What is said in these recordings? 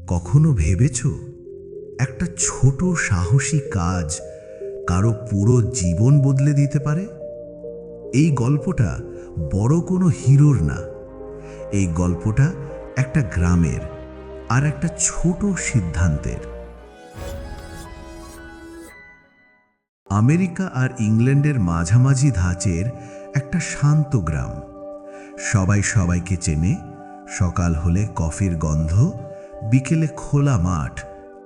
কখনো ভেবেছ একটা ছোট সাহসী কাজ কারো পুরো জীবন বদলে দিতে পারে? এই গল্পটা বড় কোনো হিরোর না। এই গল্পটা একটা গ্রামের আর একটা ছোট সিদ্ধান্তের। আমেরিকা আর ইংল্যান্ডের মাঝামাঝি ধাঁচের একটা শান্ত গ্রাম। সবাই সবাইকে চেনে। সকাল হলে কফির গন্ধ, বিকেলে খোলা মাঠ,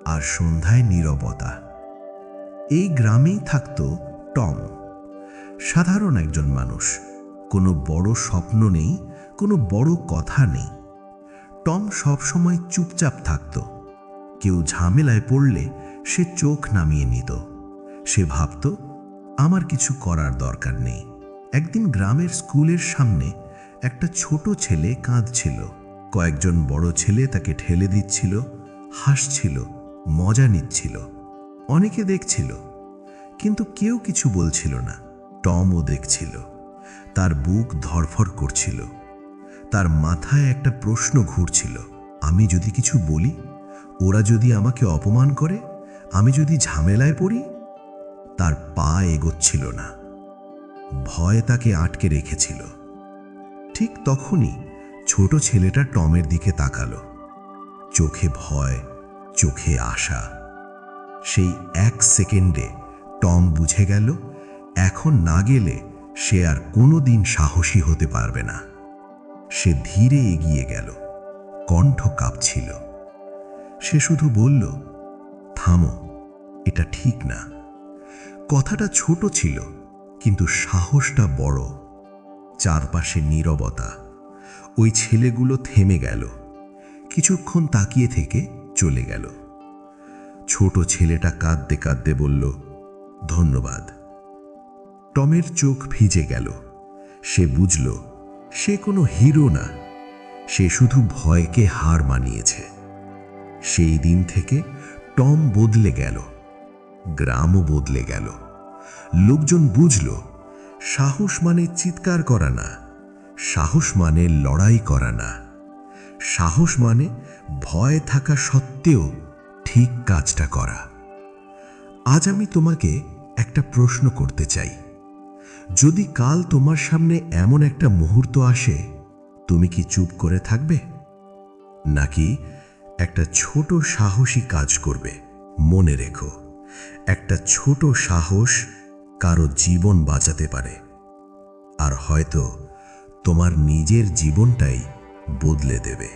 আর সন্ধ্যায় নীরবতা। এই গ্রামেই থাকত টম। সাধারণ একজন মানুষ, কোনো বড় স্বপ্ন নেই, কোনো বড় কথা নেই। টম সবসময় চুপচাপ থাকত। কেউ ঝামেলায় পড়লে সে চোখ নামিয়ে নিত। সে ভাবত, আমার কিছু করার দরকার নেই। একদিন গ্রামের স্কুলের সামনে একটা ছোট ছেলে কাঁদছিল। কয়েকজন বড় ছেলে তাকে ঠেলে দিচ্ছিল, হাসছিল, মজা নিচ্ছিল। অনেকে দেখছিল, কিন্তু কেউ কিছু বলছিল না। টমও দেখছিল। তার বুক ধড়ফড় করছিল। তার মাথায় একটা প্রশ্ন ঘুরছিল, আমি যদি কিছু বলি, ওরা যদি আমাকে অপমান করে, আমি যদি ঝামেলায় পড়ি? তার পা এগোচ্ছিল না। ভয় তাকে আটকে রেখেছিল। ঠিক তখনই ছোট ছেলেটা টমের দিকে তাকালো। চোখে ভয়, চোখে আশা। সেই এক সেকেন্ডে টম বুঝে গেল, এখন না গেলে সে আর কোনোদিন সাহসী হতে পারবে না। সে ধীরে এগিয়ে গেল, কণ্ঠ কাঁপছিল। সে শুধু বলল, থামো, এটা ঠিক না। কথাটা ছোট ছিল, কিন্তু সাহসটা বড়। চারপাশে নীরবতা। ওই ছেলেগুলো থেমে গেল, কিছুক্ষণ তাকিয়ে থেকে চলে গেল। ছোট ছেলেটা কাঁদতে কাঁদতে বলল, ধন্যবাদ। টমের চোখ ভিজে গেল। সে বুঝল, সে কোনো হিরো না, সে শুধু ভয়কে হার মানিয়েছে। সেই দিন থেকে টম বদলে গেল, গ্রামও বদলে গেল। লোকজন বুঝল, সাহস মানে চিৎকার করা না, সাহস মানে লড়াই করা না, সাহস মানে ভয় থাকা সত্ত্বেও ঠিক কাজটা করা। আজ আমি তোমাকে একটা প্রশ্ন করতে চাই। যদি কাল তোমার সামনে এমন একটা মুহূর্ত আসে, তুমি কি চুপ করে থাকবে, নাকি একটা ছোট সাহসী কাজ করবে? মনে রেখো, একটা ছোট সাহস কারো জীবন বাঁচাতে পারে, আর হয়তো তোমার নিজের জীবনটাই বদলে দেবে।